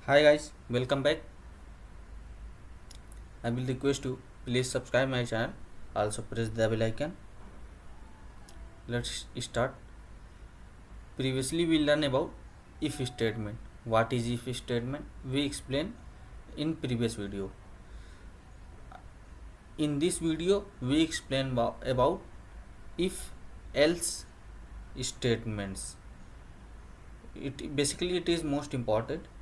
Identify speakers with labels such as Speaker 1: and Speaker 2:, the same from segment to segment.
Speaker 1: Hi guys, welcome back. I will request you please subscribe my channel. Also press the bell icon. Let's start. Previously we learned about if statement. What is if statement? We explained in previous video. In this video we explain about if else statements. It is most important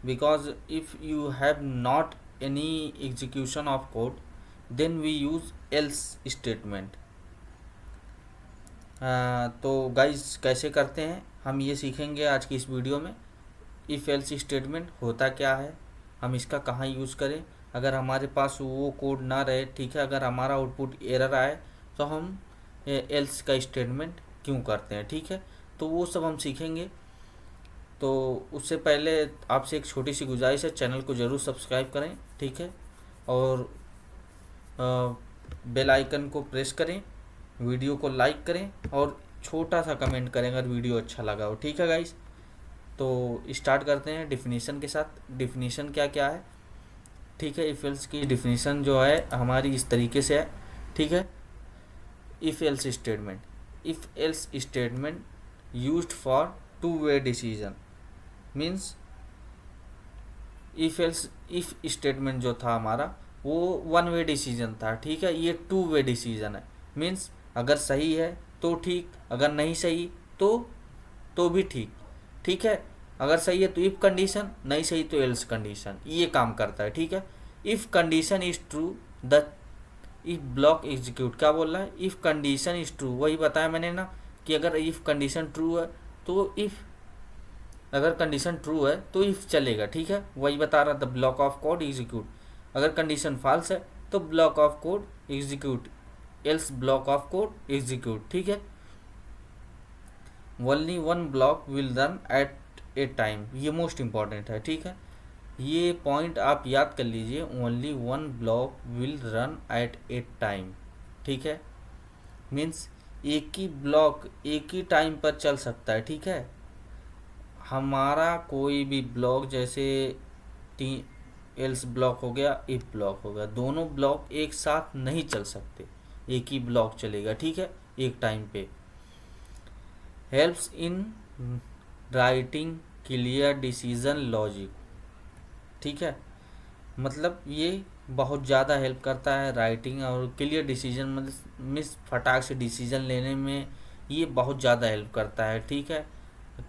Speaker 1: because if you have not any execution of code, then we use else statement. तो guys कैसे करते हैं हम ये सीखेंगे आज की इस वीडियो में। इफ़ एल्स स्टेटमेंट होता क्या है, हम इसका कहाँ यूज़ करें, अगर हमारे पास वो कोड ना रहे, ठीक है, अगर हमारा आउटपुट एरर आए तो हम एल्स का स्टेटमेंट क्यों करते हैं, ठीक है, तो वो सब हम सीखेंगे। तो उससे पहले आपसे एक छोटी सी गुजारिश है, चैनल को ज़रूर सब्सक्राइब करें, ठीक है, और बेल आइकन को प्रेस करें, वीडियो को लाइक करें और छोटा सा कमेंट करें अगर वीडियो अच्छा लगा हो, ठीक है गाइस। तो स्टार्ट करते हैं डिफिनीशन के साथ। डिफिनीशन क्या क्या है, ठीक है। इफ एल्स की डिफिनीशन जो है हमारी इस तरीके से है, ठीक है। If else statement, if else statement used for two way decision means if statement जो था हमारा वो वन वे डिसीजन था, ठीक है। ये टू वे डिसीजन है, मीन्स अगर सही है तो ठीक, अगर नहीं सही तो भी ठीक, ठीक है। अगर सही है तो इफ कंडीशन, नहीं सही तो एल्स कंडीशन, ये काम करता है, ठीक है। If condition is true the if block execute. क्या बोल रहा है, इफ कंडीशन इज ट्रू, वही बताया मैंने ना कि अगर इफ कंडीशन ट्रू है तो इफ, अगर कंडीशन ट्रू है तो इफ चलेगा, ठीक है, वही बता रहा था, ब्लॉक ऑफ कोड एग्जीक्यूट। अगर कंडीशन फॉल्स है तो block of code execute, else block of code execute, ठीक है। Only one block will run at A time, ये मोस्ट इंपॉर्टेंट है, ठीक है, ये पॉइंट आप याद कर लीजिए। Only one block will run at A time, ठीक है, मीन्स एक ही ब्लॉक एक ही टाइम पर चल सकता है, ठीक है। हमारा कोई भी ब्लॉक जैसे एल्स ब्लॉक हो गया, इफ ब्लॉक हो गया, दोनों ब्लॉक एक साथ नहीं चल सकते, एक ही ब्लॉक चलेगा, ठीक है, एक टाइम पे। Helps in writing clear decision logic, ठीक है, मतलब ये बहुत ज़्यादा हेल्प करता है राइटिंग और क्लियर डिसीजन, मतलब मिस फटाक से डिसीजन लेने में ये बहुत ज़्यादा हेल्प करता है, ठीक है।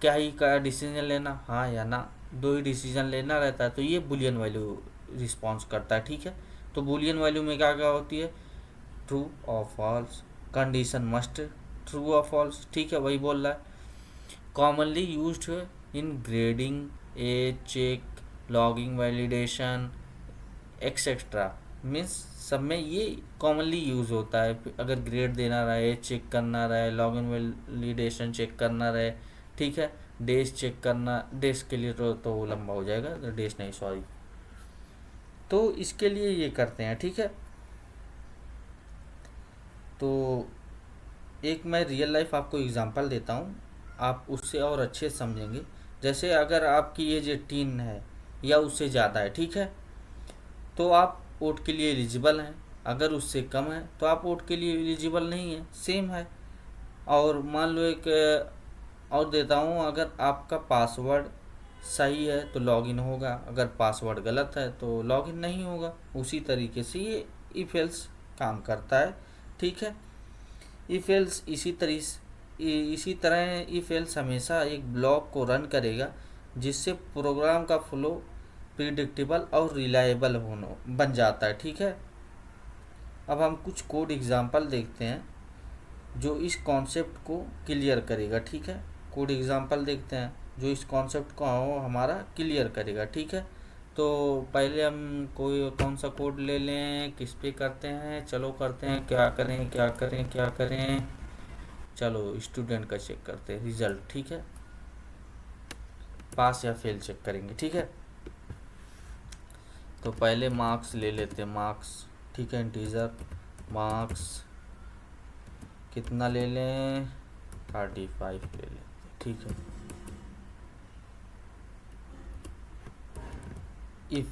Speaker 1: क्या ही का डिसीजन लेना, हाँ या ना, दो ही डिसीजन लेना रहता है, तो ये बुलियन वैल्यू रिस्पॉन्स करता है, ठीक है। तो बुलियन वैल्यू में क्या क्या होती है, ट्रू और फॉल्स, कंडीशन मस्ट ट्रू और फॉल्स, ठीक है, वही बोल रहा है। Commonly used in grading, a check, logging, validation etcetera, means सब में ये कॉमनली यूज़ होता है। अगर ग्रेड देना रहे, चेक करना रहे, लॉगिन वैलिडेशन चेक करना रहे, ठीक है, डेज चेक करना, डेज के लिए तो वो लंबा हो जाएगा, तो डेज नहीं, सॉरी, तो इसके लिए ये करते हैं, ठीक है। तो एक मैं रियल लाइफ आपको एग्जांपल देता हूँ, आप उससे और अच्छे से समझेंगे। जैसे अगर आपकी एज 18 है या उससे ज़्यादा है, ठीक है, तो आप वोट के लिए एलिजिबल हैं। अगर उससे कम है तो आप वोट के लिए एलिजिबल नहीं है, सेम है। और मान लो एक और देता हूँ, अगर आपका पासवर्ड सही है तो लॉगिन होगा, अगर पासवर्ड गलत है तो लॉगिन नहीं होगा। उसी तरीके से ये इफ एल्स काम करता है, ठीक है। इफ एल्स इसी तरह इफ एल्स हमेशा एक ब्लॉक को रन करेगा जिससे प्रोग्राम का फ्लो प्रिडिक्टेबल और रिलायबल होना बन जाता है, ठीक है। अब हम कुछ कोड एग्जांपल देखते हैं जो इस कॉन्सेप्ट को क्लियर करेगा, ठीक है। कोड एग्जांपल देखते हैं जो इस कॉन्सेप्ट को हमारा क्लियर करेगा, ठीक है। तो पहले हम कोई कौन सा कोड ले लें, किस पे करते हैं, चलो करते हैं, क्या करें क्या करें क्या करें, चलो स्टूडेंट का चेक करते हैं रिजल्ट, ठीक है, पास या फेल चेक करेंगे, ठीक है। तो पहले मार्क्स ले लेते हैं, मार्क्स, ठीक है, इंटीजर मार्क्स कितना ले लें, 35 ले लेते हैं, ठीक है। इफ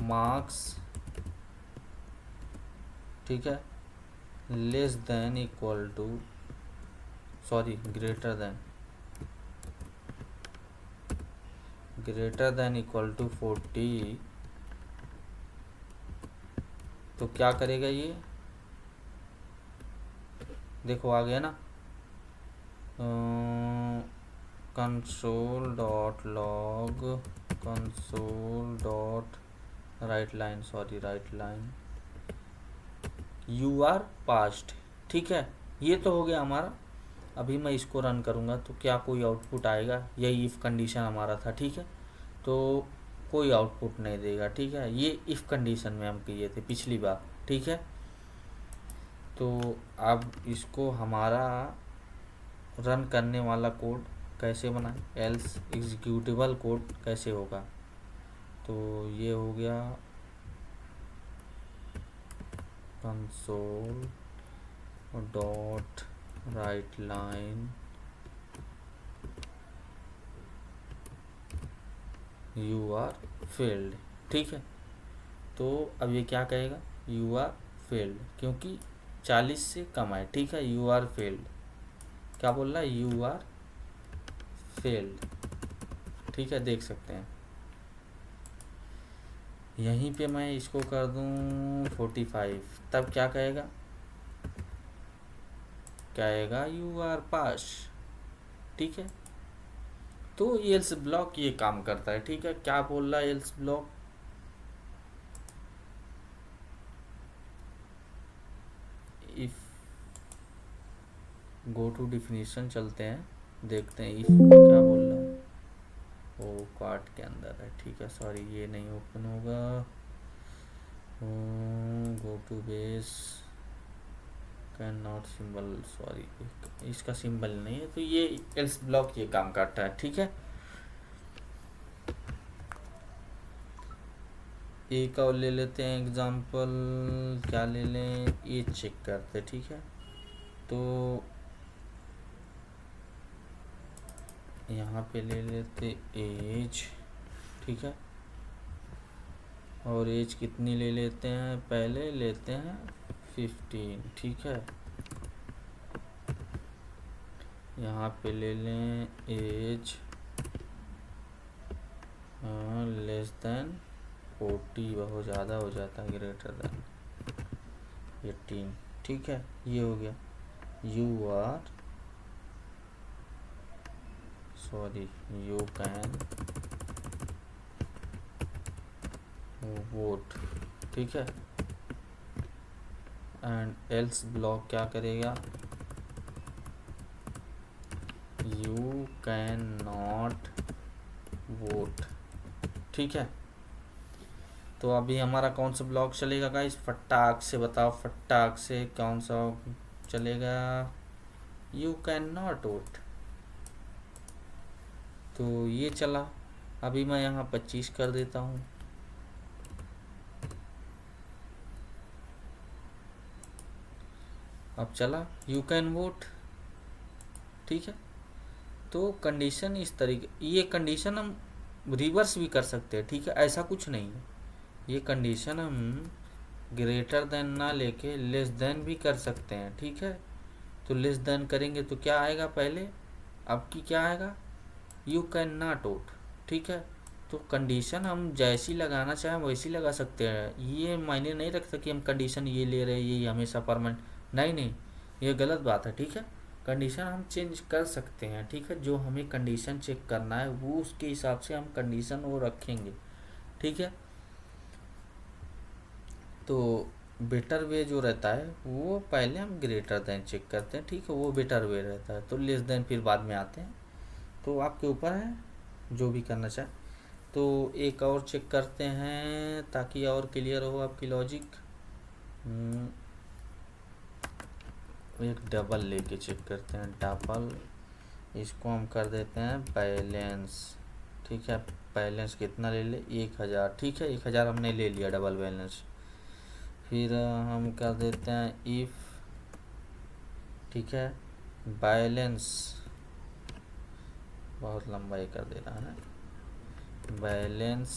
Speaker 1: मार्क्स, ठीक है, less than equal to, sorry greater than equal to 40, तो क्या करेगा ये, देखो आ गया ना, console dot log, console dot write line, sorry write line, you are passed, ठीक है। ये तो हो गया हमारा। अभी मैं इसको रन करूँगा तो क्या कोई आउटपुट आएगा, यही इफ़ कंडीशन हमारा था, ठीक है। तो कोई आउटपुट नहीं देगा, ठीक है। ये इफ़ कंडीशन में हम किए थे पिछली बार, ठीक है। तो अब इसको हमारा रन करने वाला कोड कैसे बनाए, एल्स एग्जीक्यूटेबल कोड कैसे होगा, तो ये हो गया console dot write line you are failed, ठीक है। तो अब ये क्या कहेगा, यू आर फेल्ड, क्योंकि 40 से कम है, ठीक है। यू आर फेल्ड, क्या बोल रहा है, यू आर फेल्ड, ठीक है, देख सकते हैं। यहीं पे मैं इसको कर दूं 45, तब क्या कहेगा, यू आर पास, ठीक है। तो एल्स ब्लॉक ये काम करता है, ठीक है। क्या बोल रहा है else block, if go to definition चलते हैं, देखते हैं इफ क्या बोल रहा है। वो कार्ट के अंदर है, ठीक है, सॉरी ये नहीं ओपन होगा। Go to base, can not symbol, sorry इसका सिंबल नहीं है, तो ये एल्स ब्लॉक ये काम करता है, ठीक है। एक और ले लेते हैं एग्जांपल, क्या ले लें, ये चेक करते, ठीक है। तो यहाँ पे ले लेते एज, ठीक है, और एज कितनी ले लेते हैं, पहले लेते हैं 15, ठीक है। यहाँ पे ले लें एज लेस देन 40, बहुत ज़्यादा हो जाता है, ग्रेटर देन 18, ठीक है। ये हो गया, you are, sorry you can vote, ठीक है। एंड एल्स ब्लॉक क्या करेगा, यू कैन नॉट वोट, ठीक है। तो अभी हमारा कौन सा ब्लॉक चलेगा गाइस, फटाक से बताओ, फटाक से कौन सा चलेगा, यू कैन नॉट वोट, तो ये चला। अभी मैं यहाँ 25 कर देता हूँ, अब चला यू कैन वोट, ठीक है। तो कंडीशन इस तरीके, ये कंडीशन हम रिवर्स भी कर सकते हैं, ठीक है, ऐसा कुछ नहीं है। ये कंडीशन हम ग्रेटर देन ना लेके लेस देन भी कर सकते हैं, ठीक है। तो लेस देन करेंगे तो क्या आएगा, पहले अब की क्या आएगा, यू कैन नॉट वोट, ठीक है। तो कंडीशन हम जैसी लगाना चाहें वैसी लगा सकते हैं, ये मायने नहीं रखता कि हम कंडीशन ये ले रहे हैं ये हमेशा परमानेंट, नहीं, ये गलत बात है, ठीक है। कंडीशन हम चेंज कर सकते हैं, ठीक है। जो हमें कंडीशन चेक करना है वो उसके हिसाब से हम कंडीशन वो रखेंगे, ठीक है। तो बेटर वे जो रहता है वो पहले हम ग्रेटर देन चेक करते हैं, ठीक है, वो बेटर वे रहता है। तो लेस देन फिर बाद में आते हैं, तो आपके ऊपर है जो भी करना चाहे। तो एक और चेक करते हैं ताकि और क्लियर हो आपकी लॉजिक, एक डबल लेके चेक करते हैं, डबल, इसको हम कर देते हैं बैलेंस, ठीक है। बैलेंस कितना ले ले, 1000, ठीक है, 1000 हमने ले लिया डबल बैलेंस। फिर हम कर देते हैं इफ, ठीक है, बैलेंस, बहुत लंबा ये कर दे रहा है, balance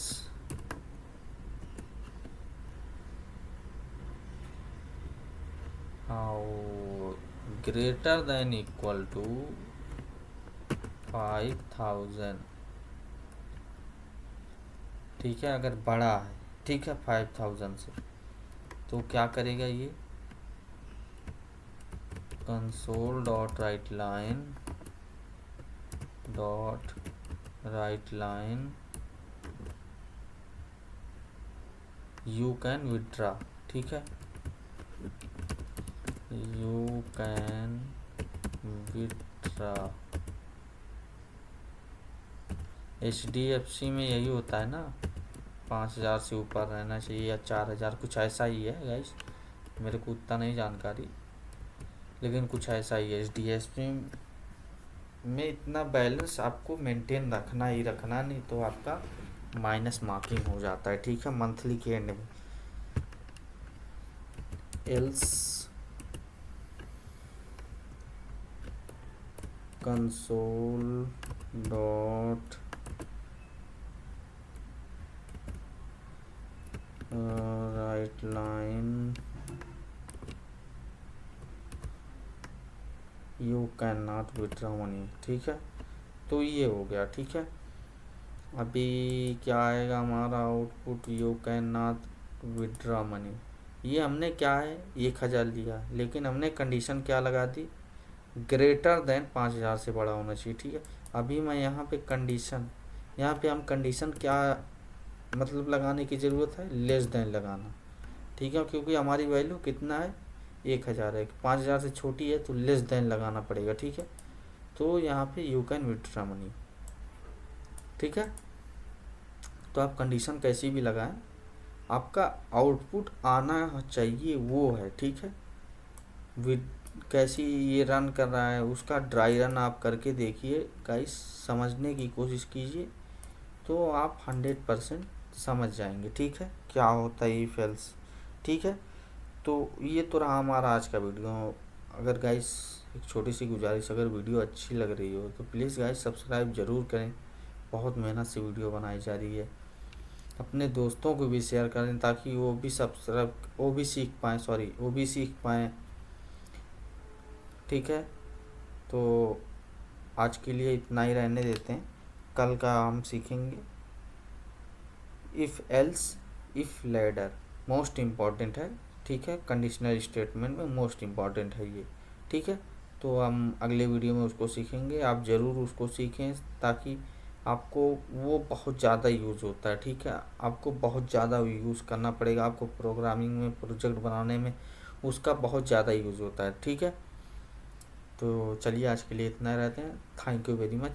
Speaker 1: greater than equal to 5000, ठीक है, अगर बड़ा है, ठीक है, 5000 से, तो क्या करेगा ये, console dot write line you can withdraw, ठीक है, यू कैन विड्रा। HDFC में यही होता है ना, 5000 से ऊपर रहना चाहिए या 4000, कुछ ऐसा ही है गाइस, मेरे को उतना नहीं जानकारी, लेकिन कुछ ऐसा ही है। HDFC में इतना बैलेंस आपको मेंटेन रखना ही रखना, नहीं तो आपका माइनस मार्किंग हो जाता है, ठीक है, मंथली के एंड में। Else console dot write line you can not withdraw money, ठीक है, तो ये हो गया, ठीक है। अभी क्या आएगा हमारा output, you can not withdraw money, ये हमने क्या है 1000 लिया, लेकिन हमने कंडीशन क्या लगा दी, ग्रेटर देन 5000 से बड़ा होना चाहिए, ठीक है। अभी मैं यहाँ पे कंडीशन, यहाँ पे हम कंडीशन क्या मतलब लगाने की ज़रूरत है, लेस देन लगाना, ठीक है, क्योंकि हमारी वैल्यू कितना है 1000 है, 5000 से छोटी है, तो लेस देन लगाना पड़ेगा, ठीक है। तो यहाँ पे यू कैन विड्रॉ मनी, ठीक है। तो आप कंडीशन कैसी भी लगाएं, आपका आउटपुट आना चाहिए, वो है, ठीक है। विद कैसी ये रन कर रहा है, उसका ड्राई रन आप करके देखिए गाइस, समझने की कोशिश कीजिए, तो आप 100% समझ जाएंगे, ठीक है, क्या होता है इफ एल्स, ठीक है। तो ये तो रहा हमारा आज का वीडियो। अगर गाइस एक छोटी सी गुजारिश, अगर वीडियो अच्छी लग रही हो तो प्लीज़ गाइस सब्सक्राइब ज़रूर करें, बहुत मेहनत से वीडियो बनाई जा रही है। अपने दोस्तों को भी शेयर करें ताकि वो भी सब्सक्राइब, वो भी सीख पाएँ, ठीक है। तो आज के लिए इतना ही रहने देते हैं, कल का हम सीखेंगे if else if ladder, most important है, ठीक है, कंडीशनल स्टेटमेंट में मोस्ट इम्पॉर्टेंट है ये, ठीक है। तो हम अगले वीडियो में उसको सीखेंगे, आप ज़रूर उसको सीखें ताकि आपको वो बहुत ज़्यादा यूज़ होता है, ठीक है, आपको बहुत ज़्यादा यूज़ करना पड़ेगा, आपको प्रोग्रामिंग में प्रोजेक्ट बनाने में उसका बहुत ज़्यादा यूज़ होता है, ठीक है। तो चलिए आज के लिए इतना रहते हैं, थैंक यू वेरी मच।